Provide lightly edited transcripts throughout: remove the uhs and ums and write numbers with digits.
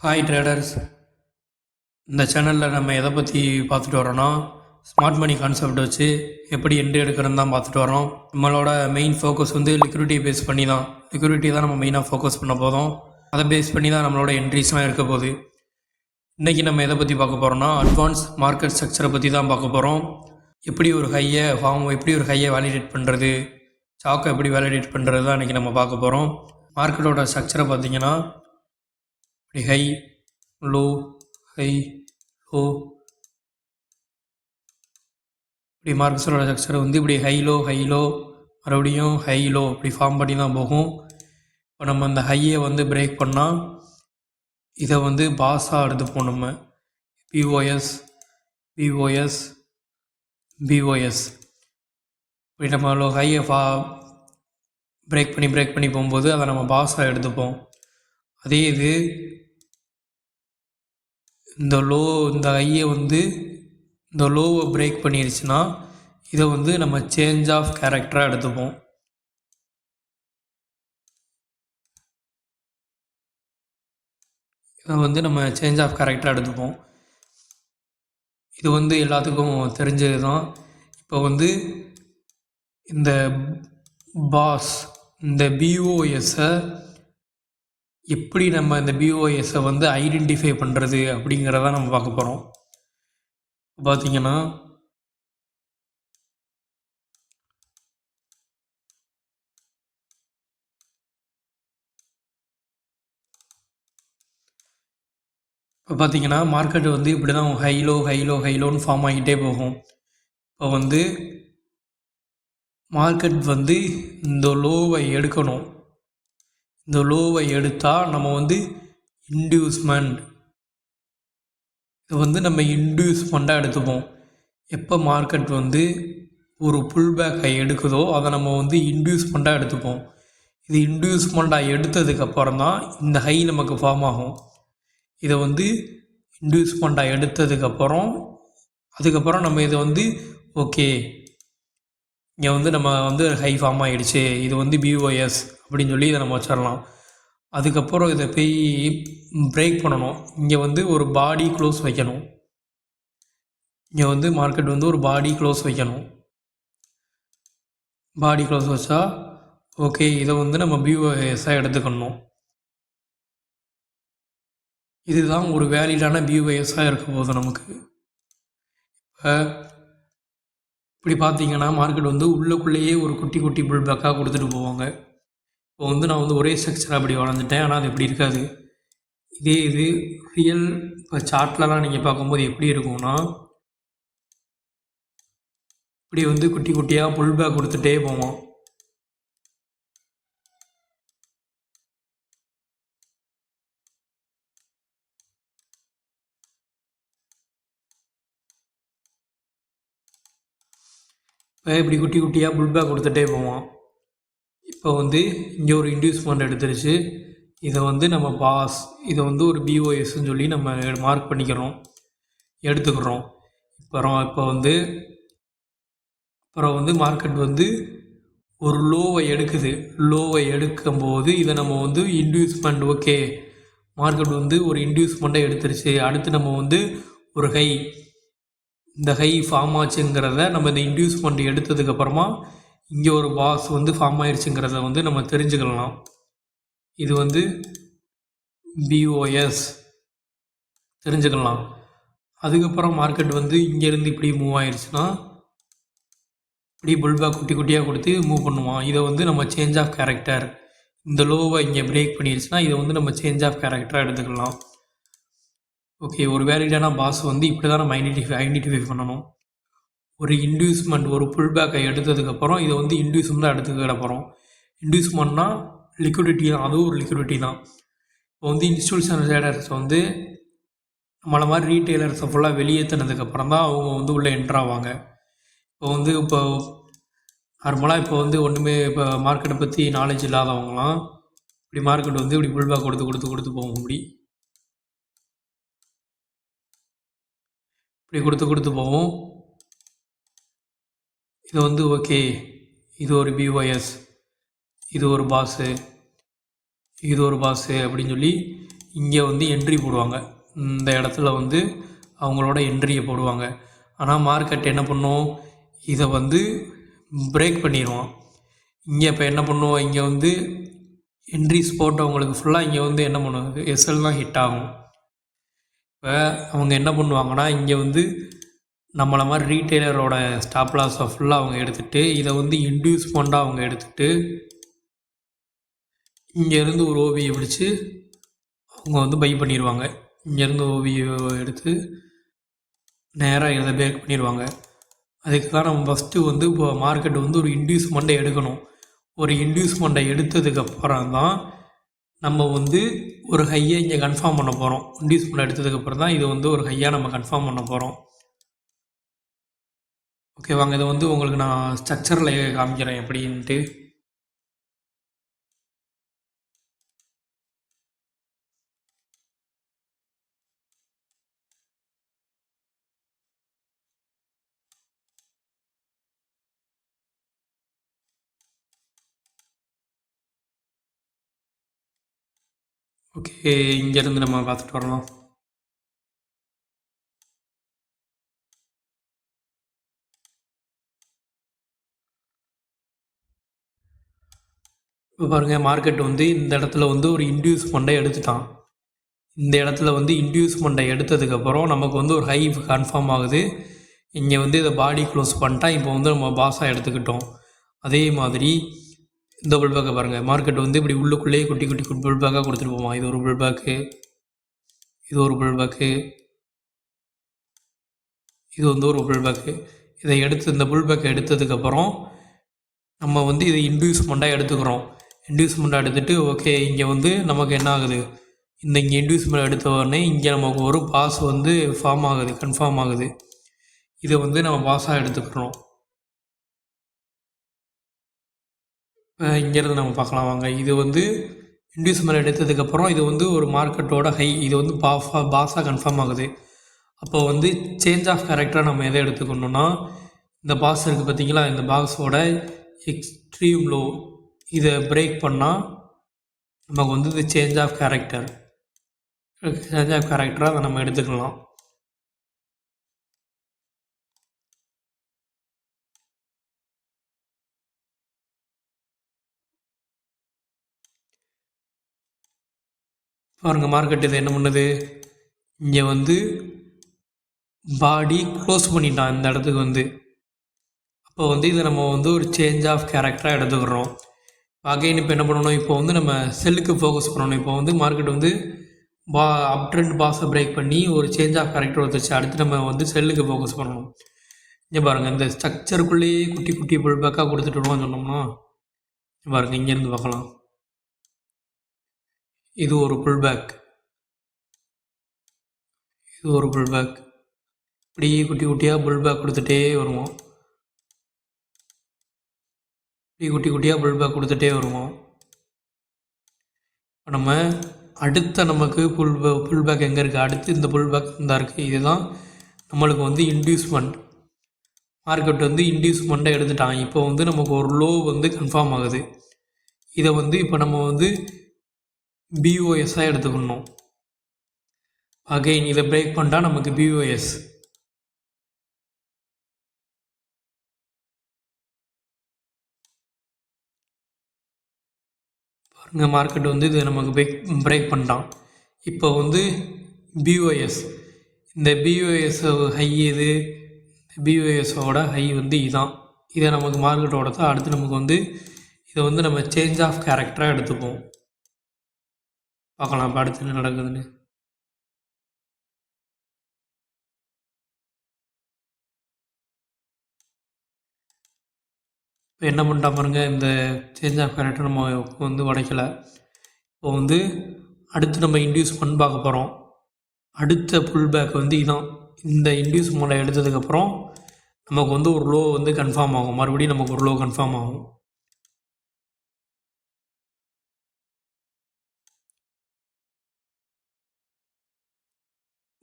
Hi traders. இந்த சேனலில் நம்ம எதை பற்றி பார்த்துட்டு வரோன்னா, ஸ்மார்ட் மணி கான்செப்ட் வச்சு எப்படி என்ட்ரி எடுக்கிறன்னு தான் பார்த்துட்டு வரோம். நம்மளோட மெயின் ஃபோக்கஸ் வந்து லிக்விடிட்டி பேஸ் பண்ணி தான். லிக்விடிட்டி தான் நம்ம மெயினாக ஃபோக்கஸ் பண்ண போதும். அதை பேஸ் பண்ணி தான் நம்மளோட என்ட்ரிஸ்லாம் இருக்க போகுது. இன்றைக்கி நம்ம எதை பற்றி பார்க்க போகிறோம்னா, அட்வான்ஸ் மார்க்கெட் ஸ்ட்ரக்சரை பற்றி தான் பார்க்க போகிறோம். எப்படி ஒரு ஹையை வேலிடேட் பண்ணுறது, ஸ்டாக்கை எப்படி வேலிடேட் பண்ணுறது தான் இன்றைக்கி நம்ம பார்க்க போகிறோம். மார்க்கெட்டோட ஸ்ட்ரக்சரை பார்த்திங்கன்னா, இப்படி ஹை லோ ஹை லோ, இப்படி மார்க்கெட்ஸோட ஸ்ட்ரக்சர் வந்து இப்படி ஹை லோ மறுபடியும் ஹை லோ இப்படி ஃபார்ம் பண்ணி தான் போகும். இப்போ நம்ம அந்த ஹையை வந்து பிரேக் பண்ணால் இதை வந்து பாஸாக எடுத்துப்போம். நம்ம பிஓஎஸ் இப்படி நம்ம ஹையை பிரேக் பண்ணி போகும்போது அதை நம்ம பாஸாக எடுத்துப்போம். அதே இது இந்த ஹையை வந்து இந்த லோவை பிரேக் பண்ணிடுச்சுன்னா இதை வந்து நம்ம சேஞ்ச் ஆஃப் கேரக்டராக எடுத்துப்போம். இதை வந்து நம்ம சேஞ்ச் ஆஃப் கேரக்டராக எடுத்துப்போம். இது வந்து எல்லாத்துக்கும் தெரிஞ்சது தான். இப்போ வந்து இந்த பாஸ் இந்த பிஓஎஸ்ஸை எப்படி நம்ம இந்த பிஓஎஸ்ஸை வந்து ஐடென்டிஃபை பண்ணுறது அப்படிங்கிறத நம்ம பார்க்க போகிறோம். பார்த்தீங்கன்னா இப்போ பார்த்தீங்கன்னா மார்க்கெட் வந்து இப்படி தான் ஹைலோன்னு ஃபார்ம் ஆகிட்டே போகும். இப்போ வந்து மார்க்கெட் வந்து இந்த லோவை எடுக்கணும். இந்த லோவை எடுத்தால் நம்ம வந்து இன்டியூஸ்மெண்ட், இதை வந்து நம்ம இன்டியூஸ்மெண்ட்டாக எடுத்துப்போம். எப்போ மார்க்கெட் வந்து ஒரு புல் பேக்கை எடுக்குதோ அதை நம்ம வந்து இன்டியூஸ்மெண்ட்டாக எடுத்துப்போம். இது இன்டியூஸ்மெண்ட்டாக எடுத்ததுக்கப்புறம் தான் இந்த ஹை நமக்கு ஃபார்ம் ஆகும். இதை வந்து இன்டியூஸ்மெண்ட்டாக எடுத்ததுக்கப்புறம் அதுக்கப்புறம் நம்ம இதை வந்து ஓகே, இங்கே வந்து நம்ம வந்து ஹை ஃபார்ம் ஆகிடுச்சு, இது வந்து பிஓஎஸ் அப்படின்னு சொல்லி இதை நம்ம வச்சிடலாம். அதுக்கப்புறம் இதை போய் பிரேக் பண்ணணும். இங்கே வந்து ஒரு பாடி க்ளோஸ் வைக்கணும். இங்கே வந்து மார்க்கெட் வந்து ஒரு பாடி க்ளோஸ் வைக்கணும். பாடி க்ளோஸ் வச்சா ஓகே, இதை வந்து நம்ம பிஓஎஸ்ஸாக எடுத்துக்கணும். இதுதான் ஒரு வேலிடான பிஓஎஸ்ஸாக இருக்க போது நமக்கு. இப்போ இப்படி பார்த்தீங்கன்னா மார்க்கெட் வந்து உள்ளுக்குள்ளேயே ஒரு குட்டி புல் பேக்காக கொடுத்துட்டு போவாங்க. இப்போ வந்து நான் வந்து ஒரே ஸ்ட்ரக்சராக அப்படி வளர்ந்துட்டேன், ஆனால் அது இப்படி இருக்காது. இது ரியல் இப்போ சார்ட்லலாம் நீங்கள் பார்க்கும்போது எப்படி இருக்கும்னா, இப்படி வந்து குட்டியாக புல் பேக் கொடுத்துட்டே போவோம். இப்போ இப்படி குட்டியாக புல் பேக் கொடுத்துட்டே போவோம். இப்போ வந்து இங்கே ஒரு இன்டியூஸ்மெண்ட் எடுத்துருச்சு. இதை வந்து நம்ம பாஸ், இதை வந்து ஒரு பிஓஎஸ்ன்னு சொல்லி நம்ம மார்க் பண்ணிக்கிறோம், எடுத்துக்கிறோம். இப்போ வந்து மார்க்கெட் வந்து ஒரு லோவை எடுக்குது. லோவை எடுக்கும்போது இதை நம்ம வந்து இன்டியூஸ்மெண்ட், ஓகே மார்க்கெட் வந்து ஒரு இன்டியூஸ்மெண்ட்டை எடுத்துருச்சு. அடுத்து நம்ம வந்து ஒரு ஹை, இந்த ஹை ஃபார்ம் ஆச்சுங்கிறத நம்ம இந்த இன்டியூஸ்மெண்ட் எடுத்ததுக்கப்புறமா இங்கே ஒரு பாஸ் வந்து ஃபார்ம் ஆயிடுச்சுங்கிறத வந்து நம்ம தெரிஞ்சுக்கலாம். இது வந்து பிஓஎஸ் தெரிஞ்சுக்கலாம். அதுக்கப்புறம் மார்க்கெட் வந்து இங்கேருந்து இப்படி மூவ் ஆயிடுச்சுன்னா இப்படி புல்பேக் குட்டியாக கொடுத்து மூவ் பண்ணுவான். இதை வந்து நம்ம சேஞ்ச் ஆஃப் கேரக்டர், இந்த லோவை இங்கே பிரேக் பண்ணிடுச்சுன்னா இதை வந்து நம்ம சேஞ்ச் ஆஃப் கேரக்டராக எடுத்துக்கலாம். ஓகே, ஒரு வேலிடான பாஸ் வந்து இப்படி தான் நம்ம ஐடென்டிஃபை பண்ணணும். ஒரு இன்டியூஸ்மெண்ட், ஒரு புல் பேக்கை எடுத்ததுக்கப்புறம் இதை வந்து இன்டியூஸ்மெண்ட் தான் எடுத்துக்கிட போகிறோம். இன்டியூஸ்மெண்ட்னா லிக்விடிட்டி தான், அதுவும் ஒரு லிக்விடிட்டி தான். இப்போ வந்து இன்ஸ்டியூஷனல் ட்ரேடர்ஸ் வந்து நம்மளை மாதிரி ரீட்டெய்லர்ஸை ஃபுல்லாக வெளியேற்றினதுக்கப்புறம் தான் அவங்க வந்து உள்ளே என்ட்ராவாங்க. இப்போ நார்மலாக இப்போ வந்து ஒன்றுமே இப்போ மார்க்கெட்டை பற்றி நாலேஜ் இல்லாதவங்களாம் இப்படி மார்க்கெட் வந்து இப்படி புல் பேக் கொடுத்து போகும். இப்படி கொடுத்து போவோம். இது வந்து ஓகே, இது ஒரு பிஓஎஸ், இது ஒரு பாஸு அப்படின்னு சொல்லி இங்கே வந்து என்ட்ரி போடுவாங்க. இந்த இடத்துல வந்து அவங்களோட என்ட்ரியை போடுவாங்க. ஆனால் மார்க்கெட் என்ன பண்ணும், இதை வந்து பிரேக் பண்ணிடுவான். இங்கே இப்போ என்ன பண்ணுவோம், இங்கே வந்து என்ட்ரிஸ் போட்டவங்களுக்கு ஃபுல்லாக இங்கே வந்து என்ன பண்ணுவாங்க, எஸ்எல் தான் ஹிட் ஆகும். இப்போ அவங்க என்ன பண்ணுவாங்கன்னா, இங்கே வந்து நம்மளை மாதிரி ரீட்டெய்லரோட ஸ்டாப் லாஸை ஃபுல்லாக அவங்க எடுத்துகிட்டு இதை வந்து இன்டியூஸ்மெண்ட்டாக அவங்க எடுத்துகிட்டு இங்கேருந்து ஒரு ஓவியை பிடிச்சி அவங்க வந்து பை பண்ணிடுவாங்க. இங்கேருந்து ஓவியை எடுத்து நேராக இதை பிரேக் பண்ணிடுவாங்க. அதுக்காக நம்ம ஃபஸ்ட்டு வந்து இப்போ மார்க்கெட் வந்து ஒரு இன்டியூஸ்மெண்ட்டை எடுக்கணும். ஒரு இன்டியூஸ்மெண்ட்டை எடுத்ததுக்கப்புறம் தான் நம்ம வந்து ஒரு ஹையை இங்கே கன்ஃபார்ம் பண்ண போகிறோம். இன்டியூஸ்மெண்ட் எடுத்ததுக்கப்புறம் தான் இது வந்து ஒரு ஹையாக நம்ம கன்ஃபார்ம் பண்ண போகிறோம். ஓகே வாங்க, இதை வந்து உங்களுக்கு நான் ஸ்ட்ரக்சரில் காமிக்கிறேன் எப்படின்ட்டு. ஓகே, இங்கேருந்து நம்ம பார்த்துட்டு வரலாம். இப்போ பாருங்கள், மார்க்கெட் வந்து இந்த இடத்துல வந்து ஒரு இன்டியூஸ்மெண்ட்டை எடுத்துட்டான். இந்த இடத்துல வந்து இன்டியூஸ்மெண்ட்டை எடுத்ததுக்கப்புறம் நமக்கு வந்து ஒரு ஹை கன்ஃபார்ம் ஆகுது. இங்கே வந்து இதை பாடி க்ளோஸ் பண்ணிட்டா இப்போ வந்து நம்ம பாஸாக எடுத்துக்கிட்டோம். அதே மாதிரி இந்த புல்பேக்கை பாருங்கள், மார்க்கெட் வந்து இப்படி உள்ளுக்குள்ளேயே குட்டி குட்டி புல்பேக்காக கொடுத்துட்டு போவான். இது ஒரு புல்பேக்கு, இது ஒரு புல்பேக்கு, இது வந்து ஒரு புல்பேக்கு. இதை எடுத்து இந்த புல்பேக்கை எடுத்ததுக்கப்புறம் நம்ம வந்து இதை இன்டியூஸ்மெண்ட்டாக எடுத்துக்கிறோம். இன்டியூஸ்மெண்ட்டாக எடுத்துகிட்டு ஓகே, இங்கே வந்து நமக்கு என்ன ஆகுது, இங்கே இன்டியூஸ்மெண்ட் எடுத்த உடனே இங்கே நமக்கு ஒரு பாஸ் வந்து ஃபார்ம் ஆகுது, கன்ஃபார்ம் ஆகுது. இதை வந்து நம்ம பாஸாக எடுத்துக்கிறோம். இங்கேருந்து நம்ம பார்க்கலாம் வாங்க. இது வந்து இன்டியூஸ்மெண்ட் எடுத்ததுக்கப்புறம் இது வந்து ஒரு மார்க்கெட்டோட ஹை, இது வந்து பாஸாக கன்ஃபார்ம் ஆகுது. அப்போ வந்து சேஞ்ச் ஆஃப் கேரக்டராக நம்ம எதை எடுத்துக்கணுன்னா, இந்த பாஸ் இருக்குது பார்த்திங்களா, இந்த பாக்ஸோட எக்ஸ்ட்ரீம் லோ இதை பிரேக் பண்ணால் நமக்கு வந்து இது சேஞ்ச் ஆஃப் கேரக்டராக அதை நம்ம எடுத்துக்கலாம். பாருங்கள், மார்க்கெட் இது என்ன பண்ணுது, இங்கே வந்து பாடி க்ளோஸ் பண்ணிட்டான் இந்த இடத்துக்கு வந்து. அப்போ வந்து இதை நம்ம வந்து ஒரு சேஞ்ச் ஆஃப் கேரக்டராக எடுத்துக்கிறோம். அகைன் இப்போ என்ன பண்ணணும், இப்போ வந்து நம்ம செல்லுக்கு ஃபோக்கஸ் பண்ணணும். இப்போ வந்து மார்க்கெட் வந்து அப் ட்ரெண்ட் பாஸை பிரேக் பண்ணி ஒரு சேஞ்ச் ஆஃப் கேரக்டர் வந்துச்சு. அடுத்து நம்ம வந்து செல்லுக்கு ஃபோக்கஸ் பண்ணணும். இங்கே பாருங்கள், இந்த ஸ்ட்ரக்சருக்குள்ளேயே குட்டி குட்டி புல்பேக்காக கொடுத்துட்டு வருவோம்னு சொன்னோம்னா பாருங்கள், இங்கேருந்து பார்க்கலாம். இது ஒரு புல்பேக், இது ஒரு புல்பேக். இப்படி குட்டி குட்டியாக புல்பேக் கொடுத்துட்டே வருவோம். இப்படி குட்டி குட்டியாக புல்பேக் கொடுத்துட்டே வருவோம். இப்போ நம்ம அடுத்த நமக்கு புல்பேக் எங்கே இருக்குது, அடுத்து இந்த புல்பேக் தான் இருக்குது. இதுதான் நம்மளுக்கு வந்து இன்டியூஸ்மெண்ட். மார்க்கெட் வந்து இன்டியூஸ்மெண்ட்டை எடுத்துட்டான். இப்போ வந்து நமக்கு ஒரு லோ வந்து கன்ஃபார்ம் ஆகுது. இதை வந்து இப்போ நம்ம வந்து பிஓஎஸ்ஸாக எடுத்துக்கணும். அகைன் இதை பிரேக் பண்ணிட்டா நமக்கு பிஓஎஸ். பாருங்கள், மார்க்கெட் வந்து இது நமக்கு பிரேக் பண்ணிட்டான். இப்போ வந்து பிஓஎஸ், இந்த பிஓஎஸ் ஹை இது, பிஓஎஸோட ஹை வந்து இதுதான். இதை நமக்கு மார்க்கெட்டோட தான். அடுத்து நமக்கு வந்து இதை வந்து நம்ம சேஞ்ச் ஆஃப் கேரக்டராக எடுத்துப்போம். பார்க்கலாம் இப்போ அடுத்து என்ன நடக்குதுன்னு. இப்போ என்ன பண்ணிட்டா பாருங்கள், இந்த சேஞ்ச் ஆஃப் கேரக்டர் நம்ம வந்து உடைக்கலை. இப்போ வந்து அடுத்து நம்ம இன்டியூஸ்மெண்ட் பார்க்க போகிறோம். அடுத்த புல்பேக் வந்து இதுதான். இந்த இன்டியூஸ்மெண்ட்டை எடுத்ததுக்கப்புறம் நமக்கு வந்து ஒரு லோ வந்து கன்ஃபார்ம் ஆகும். மறுபடியும் நமக்கு ஒரு லோ கன்ஃபார்ம் ஆகும்.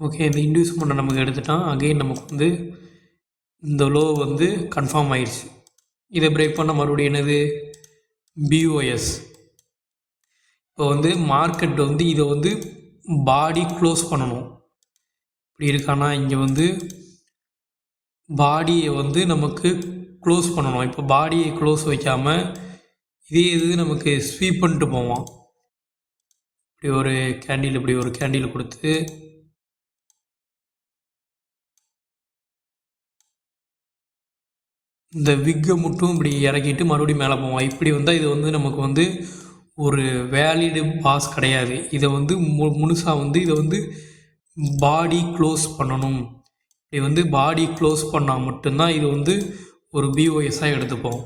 ஓகே, இந்த இன்டியூஸ்மெண்ட்டை நமக்கு எடுத்துட்டான். அகெயின் நமக்கு வந்து இந்த லோ வந்து கன்ஃபார்ம் ஆயிடுச்சு. இதை பிரேக் பண்ண மறுபடியும் என்னது, பிஓஎஸ். இப்போ வந்து மார்க்கெட் வந்து இதை வந்து பாடி க்ளோஸ் பண்ணணும். இப்படி இருக்கானா இங்கே வந்து பாடியை வந்து நமக்கு க்ளோஸ் பண்ணணும். இப்போ பாடியை க்ளோஸ் வைக்காமல் இதே இது நமக்கு ஸ்வீப் பண்ணிட்டு போவான். இப்படி ஒரு கேண்டில் கொடுத்து இந்த விக்கை மட்டும் இப்படி இறக்கிட்டு மறுபடியும் மேலே போவான். இப்படி வந்தால் இது வந்து நமக்கு வந்து ஒரு வேலிடு பாஸ் கிடையாது. இதை வந்து முழுசாக வந்து இதை வந்து பாடி க்ளோஸ் பண்ணணும். இப்படி வந்து பாடி க்ளோஸ் பண்ணால் மட்டும்தான் இது வந்து ஒரு பிஓஎஸ்ஸாக எடுத்துப்போம்.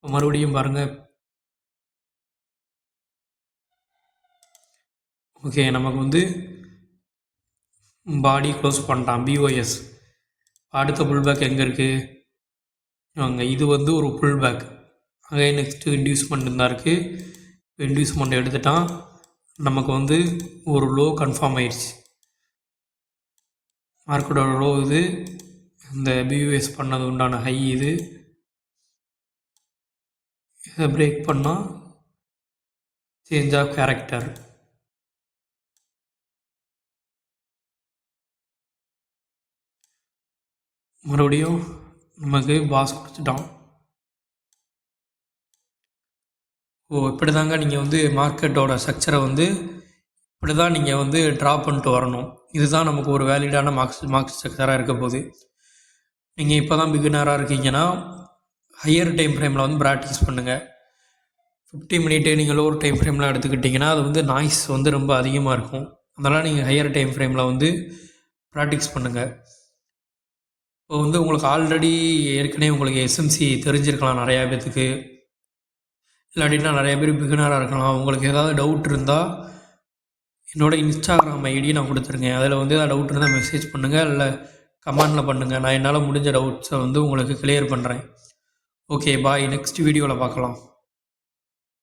மறுபடியும் பாருங்கள். ஓகே, நமக்கு வந்து பாடி க்ளோஸ் பண்ணிட்டான் பிஓஎஸ். அடுத்த புல்பேக் எங்கே இருக்குது? அங்கே இது வந்து ஒரு புல்பேக். அங்கே நெக்ஸ்ட்டு இன்டியூஸ்மெண்ட் தான் இருக்குது. இன்டியூஸ்மெண்ட் எடுத்துட்டான். நமக்கு வந்து ஒரு லோ கன்ஃபார்ம் ஆயிடுச்சு. மார்க்கெட்டோட லோ இது, இந்த பியூஎஸ் பண்ணது உண்டான ஹை இது. இதை பிரேக் பண்ணால் சேஞ்ச் ஆஃப் கேரக்டர். மறுபடியும் நமக்கு பாஸ் கொடுத்துட்டான். இப்படி தாங்க நீங்கள் வந்து மார்க்கெட்டோட ஸ்ட்ரக்சரை வந்து இப்படி தான் நீங்கள் வந்து ட்ரா பண்ணிட்டு வரணும். இதுதான் நமக்கு ஒரு வேலிடான மார்க்ஸ் ஸ்ட்ரக்சராக இருக்க போகுது. நீங்கள் இப்போ தான் பிகினராக இருக்கீங்கன்னா ஹையர் டைம் ஃப்ரேமில் வந்து ப்ராக்டிஸ் பண்ணுங்கள். 50 மினிட்டு நீங்கள் லோவர் டைம் ஃப்ரேமில் எடுத்துக்கிட்டிங்கன்னா அது வந்து நாய்ஸ் வந்து ரொம்ப அதிகமாக இருக்கும். அதனால் நீங்கள் ஹையர் டைம் ஃப்ரேமில் வந்து ப்ராக்டிஸ் பண்ணுங்கள். இப்போ வந்து உங்களுக்கு ஆல்ரெடி ஏற்கனவே உங்களுக்கு எஸ்எம்சி தெரிஞ்சிருக்கலாம் நிறையா பேர்த்துக்கு, இல்லாட்டினா நிறைய பேர் பிகினராக இருக்கலாம். உங்களுக்கு ஏதாவது டவுட் இருந்தால் என்னோடய இன்ஸ்டாகிராம் ஐடி நான் கொடுத்துருக்கேன். அதில் வந்து ஏதாவது டவுட் இருந்தால் மெசேஜ் பண்ணுங்கள், இல்லை கமெண்டில் பண்ணுங்கள். நான் என்னால் முடிஞ்ச டவுட்ஸை வந்து உங்களுக்கு கிளியர் பண்ணுறேன். ஓகே, பாய். நெக்ஸ்ட் வீடியோவில் பார்க்கலாம்.